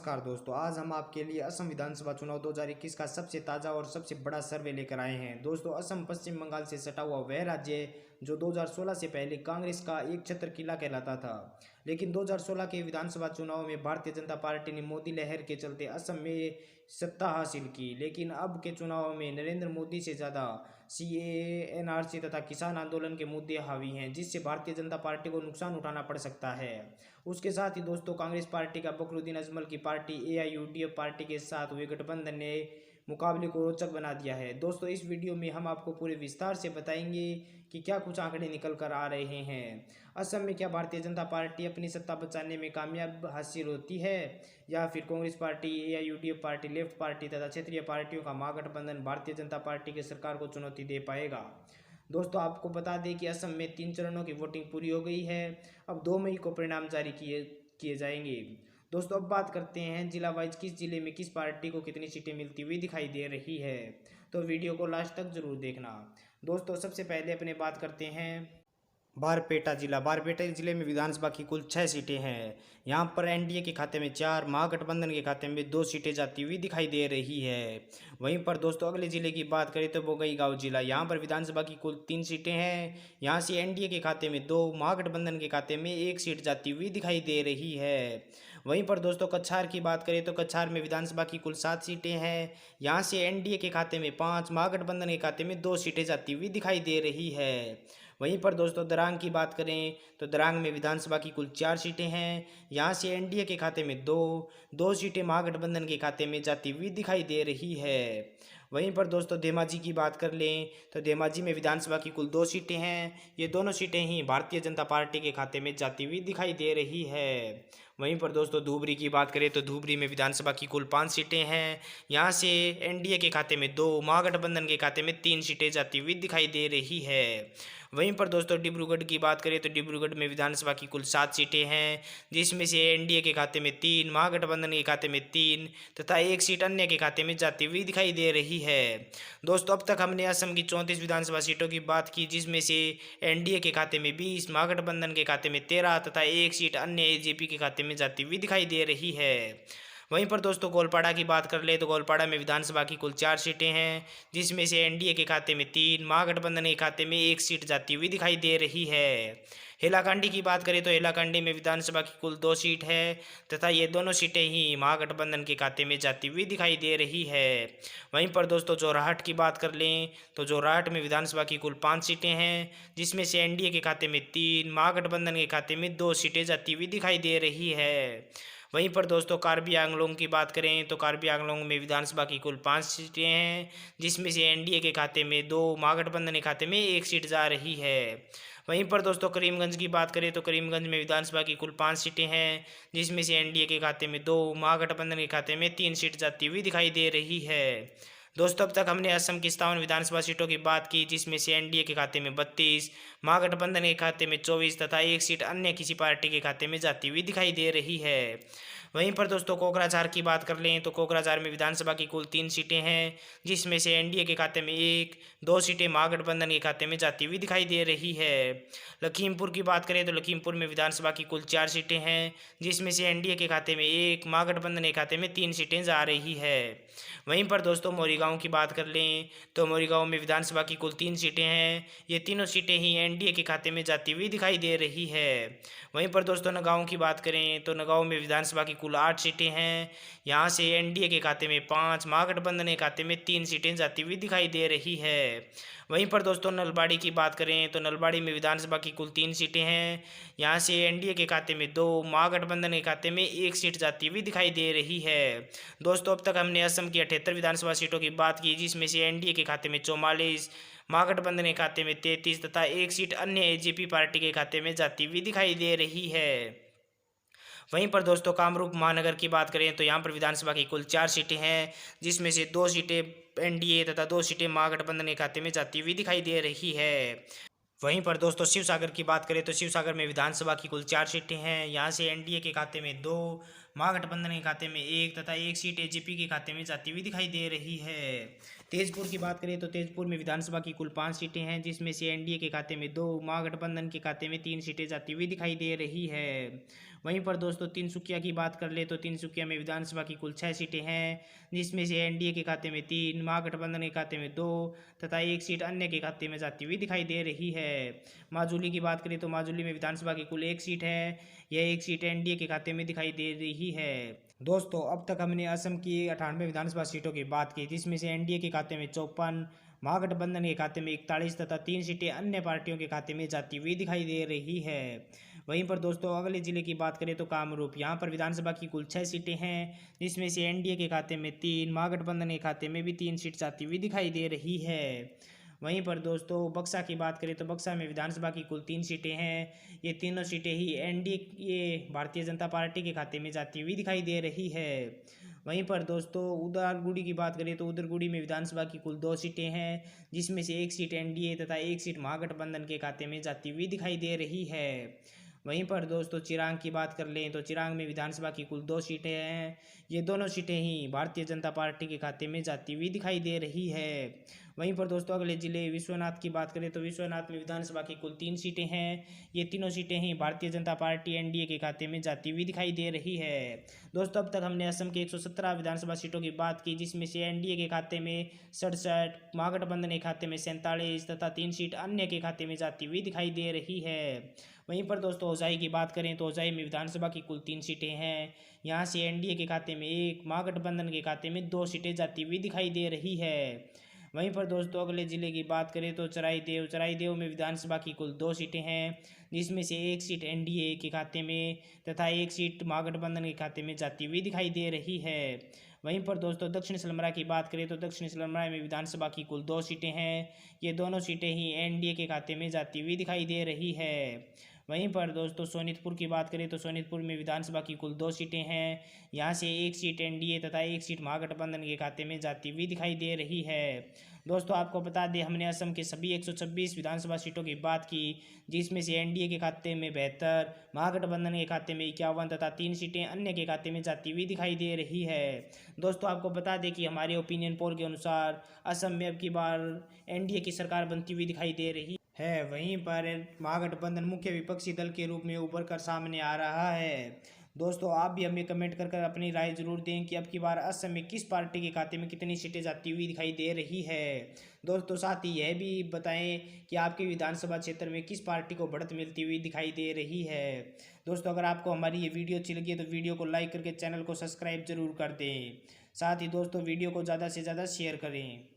नमस्कार दोस्तों, आज हम आपके लिए असम विधानसभा चुनाव 2021 का सबसे ताज़ा और सबसे बड़ा सर्वे लेकर आए हैं। दोस्तों, असम पश्चिम बंगाल से सटा हुआ वह राज्य है जो 2016 से पहले कांग्रेस का एक छत्र किला कहलाता था। लेकिन 2016 के विधानसभा चुनाव में भारतीय जनता पार्टी ने मोदी लहर के चलते असम में सत्ता हासिल की। लेकिन अब के चुनाव में नरेंद्र मोदी से ज़्यादा सीएए, एनआरसी तथा किसान आंदोलन के मुद्दे हावी हैं, जिससे भारतीय जनता पार्टी को नुकसान उठाना पड़ सकता है। उसके साथ ही दोस्तों, कांग्रेस पार्टी का बकरुद्दीन अजमल की पार्टी एआईयूडीएफ पार्टी के साथ हुए गठबंधन ने मुकाबले को रोचक बना दिया है। दोस्तों, इस वीडियो में हम आपको पूरे विस्तार से बताएंगे कि क्या कुछ आंकड़े निकल कर आ रहे हैं। असम में क्या भारतीय जनता पार्टी अपनी सत्ता बचाने में कामयाब हासिल होती है, या फिर Congress party, AIUDF party, left party तथा क्षेत्रीय पार्टियों का महागठबंधन भारतीय जनता पार्टी की सरकार को चुनौती दे पाएगा। दोस्तों, आपको बता दें कि असम में 3 चरणों की वोटिंग पूरी हो गई है। अब 2 मई को परिणाम जारी किए जाएंगे। दोस्तों, अब बात करते हैं जिला वाइज किस जिले में किस पार्टी को कितनी सीटें मिलती हुई दिखाई दे रही है। तो वीडियो को लास्ट तक जरूर देखना। दोस्तों, सबसे पहले अपने बात करते हैं बारपेटा जिला। बारपेटा जिले में विधानसभा की कुल 6 सीटें हैं। यहाँ पर एनडीए के खाते में 4, महागठबंधन के खाते में 2 सीटें जाती हुई दिखाई दे रही है। वहीं पर दोस्तों, अगले जिले की बात करें तो बोंगईगांव जिला। यहाँ पर विधानसभा की कुल 3 सीटें हैं। यहाँ से एनडीए के खाते में 2, महागठबंधन के खाते में 1 सीट जाती हुई दिखाई दे रही है। वहीं पर दोस्तों, कछार की बात करें तो कछार में विधानसभा की कुल 7 सीटें हैं। यहाँ से एनडीए के खाते में 5, महागठबंधन के खाते में 2 सीटें जाती हुई दिखाई दे रही है। वहीं पर दोस्तों, दरांग की बात करें तो दरांग में विधानसभा की कुल 4 सीटें हैं। यहाँ से एनडीए के खाते में 2 सीटें महागठबंधन के खाते में जाती हुई दिखाई दे रही है। वहीं पर दोस्तों, धेमाजी की बात कर लें तो धेमाजी में विधानसभा की कुल 2 सीटें हैं। ये दोनों सीटें ही भारतीय जनता पार्टी के खाते में जाती हुई दिखाई दे रही है। वहीं पर दोस्तों, धुबरी की बात करें तो धुबरी में विधानसभा की कुल 5 सीटें हैं। यहाँ से एनडीए के खाते में 2, महागठबंधन के खाते में 3 सीटें जाती हुई दिखाई दे रही है। वहीं पर दोस्तों, डिब्रूगढ़ की बात करें तो डिब्रूगढ़ में विधानसभा की कुल 7 सीटें हैं, जिसमें से एनडीए के खाते में 3, महागठबंधन के खाते में 3 तथा 1 सीट अन्य के खाते में जाती हुई दिखाई दे रही है। दोस्तों, अब तक हमने असम की 34 विधानसभा सीटों की बात की, जिसमें से एनडीए के खाते में 20, महागठबंधन के खाते में 13 तथा 1 सीट अन्य एजेपी के खाते में जाती हुई दिखाई दे रही है। वहीं पर दोस्तों, गोलपाड़ा की बात कर ले तो गोलपाड़ा में विधानसभा की कुल 4 सीटें हैं, जिसमें से एनडीए के खाते में 3, महागठबंधन के खाते में 1 सीट जाती हुई दिखाई दे रही है। हेलाकांडी की बात करें तो हेलाकांडी में विधानसभा की कुल 2 सीट है तथा ये दोनों सीटें ही महागठबंधन के खाते में जाती हुई दिखाई दे रही है। वहीं पर दोस्तों, जोरहाट की बात कर लें तो जोरहाट में विधानसभा की कुल 5 सीटें हैं, जिसमें से एनडीए के खाते में 3, महागठबंधन के खाते में 2 सीटें जाती हुई दिखाई दे रही है। वहीं पर दोस्तों, कार्बी आंगलोंग की बात करें तो कार्बी आंगलोंग में विधानसभा की कुल 5 सीटें हैं, जिसमें से एनडीए के खाते में 2, महागठबंधन के खाते में 1 सीट जा रही है। वहीं पर दोस्तों, करीमगंज की बात करें तो करीमगंज में विधानसभा की कुल 5 सीटें हैं, जिसमें से एनडीए के खाते में 2, महागठबंधन के खाते में 3 सीट जाती हुई दिखाई दे रही है। दोस्तों, अब तक हमने असम की 57 विधानसभा सीटों की बात की, जिसमें से एनडीए के खाते में 32, महागठबंधन के खाते में 24 तथा 1 सीट अन्य किसी पार्टी के खाते में जाती हुई दिखाई दे रही है। वहीं पर दोस्तों, कोकराझार की बात कर लें तो कोकराझार में विधानसभा की कुल 3 सीटें हैं, जिसमें से एनडीए के खाते में 1, 2 सीटें महागठबंधन के खाते में जाती हुई दिखाई दे रही है। लखीमपुर की बात करें तो लखीमपुर में विधानसभा की कुल 4 सीटें हैं, जिसमें से एनडीए के खाते में 1, महागठबंधन के खाते में 3 सीटें जा रही है। वहीं पर दोस्तों, मोरीगांव की बात कर लें तो मोरीगांव में विधानसभा की कुल 3 सीटें हैं। ये तीनों सीटें ही एनडीए के खाते में जाती हुई दिखाई दे रही है। वहीं पर दोस्तों, नगांव की बात करें तो नगांव में विधानसभा की कुल 8 सीटें हैं। यहाँ से एनडीए के खाते में 5, महागठबंधन के खाते में 3 सीटें जाती हुई दिखाई दे रही है। वहीं पर दोस्तों, नलबाड़ी की बात करें तो नलबाड़ी में विधानसभा की कुल 3 सीटें हैं। यहाँ से एनडीए के खाते में 2, महागठबंधन के खाते में 1 सीट जाती हुई दिखाई दे रही है। दोस्तों, अब तक हमने असम की 78 विधानसभा सीटों की बात की, जिसमें से एनडीए के खाते में 44, महागठबंधन के खाते में 33 तथा 1 सीट अन्य एजेपी पार्टी के खाते में जाती हुई दिखाई दे रही है। वहीं पर दोस्तों, कामरूप महानगर की बात करें तो यहाँ पर विधानसभा की कुल 4 सीटें हैं, जिसमें से 2 सीटें एनडीए तथा 2 सीटें महागठबंधन के खाते में जाती हुई दिखाई दे रही है। वहीं पर दोस्तों, शिवसागर की बात करें तो शिवसागर में विधानसभा की कुल 4 सीटें हैं। यहाँ से एनडीए के खाते में 2, महागठबंधन के खाते में 1 तथा 1 सीट एजेपी के खाते में जाती हुई दिखाई दे रही है। तेजपुर की बात करें तो तेजपुर में विधानसभा की कुल 5 सीटें हैं, जिसमें से एनडीए के खाते में 2, महागठबंधन के खाते में 3 सीटें जाती हुई दिखाई दे रही है। वहीं पर दोस्तों तिनसुकिया की बात कर ले तो तिनसुकिया में विधानसभा की कुल 6 सीटें हैं, जिसमें से एनडीए के खाते में 3, महागठबंधन के खाते में 2 तथा 1 सीट अन्य के खाते में जाती हुई दिखाई दे रही है। माजुली की बात करें तो माजुली में विधानसभा की कुल 1 सीट है, यह 1 सीट एनडीए के खाते में दिखाई दे रही है। दोस्तों अब तक हमने असम की 98 विधानसभा सीटों की बात की, जिसमें से एनडीए के खाते में 54, महागठबंधन के खाते में 41 तथा 3 सीटें अन्य पार्टियों के खाते में जाती हुई दिखाई दे रही है। वहीं पर दोस्तों अगले जिले की बात करें तो कामरूप, यहाँ पर विधानसभा की कुल 6 सीटें हैं, जिसमें से एनडीए के खाते में 3, महागठबंधन के खाते में भी 3 सीट जाती हुई दिखाई दे रही है। वहीं पर दोस्तों बक्सा की बात करें तो बक्सा में विधानसभा की कुल 3 सीटें हैं, ये तीनों सीटें ही एनडीए भारतीय जनता पार्टी के खाते में जाती हुई दिखाई दे रही है। वहीं पर दोस्तों उदालगुड़ी की बात करें तो उदालगुड़ी में विधानसभा की कुल 2 सीटें हैं, जिसमें से 1 सीट एनडीए तथा 1 सीट महागठबंधन के खाते में जाती हुई दिखाई दे रही है। वहीं पर दोस्तों चिरांग की बात कर लें तो चिरांग में विधानसभा की कुल 2 सीटें हैं, ये दोनों सीटें ही भारतीय जनता पार्टी के खाते में जाती हुई दिखाई दे रही है। वहीं पर दोस्तों अगले जिले विश्वनाथ की बात करें तो विश्वनाथ में विधानसभा की कुल 3 सीटें हैं, ये तीनों सीटें ही भारतीय जनता पार्टी एनडीए के खाते में जाती हुई दिखाई दे रही है। दोस्तों अब तक हमने असम के 117 विधानसभा सीटों की बात की, जिसमें से एनडीए के खाते में 67, महागठबंधन के खाते में 47 तथा 3 सीट अन्य के खाते में जाती हुई दिखाई दे रही है। वहीं पर दोस्तों होजाई की बात करें तो होजाई में विधानसभा की कुल 3 सीटें हैं, यहाँ से एनडीए के खाते में 1, महागठबंधन के खाते में 2 सीटें जाती हुई दिखाई दे रही है। वहीं पर दोस्तों अगले जिले की बात करें तो चराईदेव में विधानसभा की कुल 2 सीटें हैं, जिसमें से 1 सीट एनडीए के खाते में तथा 1 सीट महागठबंधन के खाते में जाती हुई दिखाई दे रही है। वहीं पर दोस्तों दक्षिण सलमरा की बात करें तो दक्षिण सलमरा में विधानसभा की कुल 2 सीटें हैं, ये दोनों सीटें ही एनडीए के खाते में जाती हुई दिखाई दे रही है। वहीं पर दोस्तों सोनीतपुर की बात करें तो सोनीतपुर में विधानसभा की कुल 2 सीटें हैं, यहाँ से 1 सीट एनडीए तथा 1 सीट महागठबंधन के खाते में जाती हुई दिखाई दे रही है। दोस्तों आपको बता दें हमने असम के सभी 126 विधानसभा सीटों की बात की, जिसमें से एनडीए के खाते में 72, महागठबंधन के खाते में 51 तथा 3 सीटें अन्य के खाते में जाती हुई दिखाई दे रही है। दोस्तों आपको बता दें कि हमारे ओपिनियन पोल के अनुसार असम में अब की बार एनडीए की सरकार बनती हुई दिखाई दे रही है। वहीं पर महागठबंधन मुख्य विपक्षी दल के रूप में उभर कर सामने आ रहा है। दोस्तों आप भी हमें कमेंट कर अपनी राय जरूर दें कि अब की बार असम में किस पार्टी के खाते में कितनी सीटें जाती हुई दिखाई दे रही है। दोस्तों साथ ही यह भी बताएं कि आपके विधानसभा क्षेत्र में किस पार्टी को बढ़त मिलती हुई दिखाई दे रही है। दोस्तों अगर आपको हमारी ये वीडियो अच्छी लगी है तो वीडियो को लाइक करके चैनल को सब्सक्राइब जरूर कर दें। साथ ही दोस्तों वीडियो को ज़्यादा से ज़्यादा शेयर करें।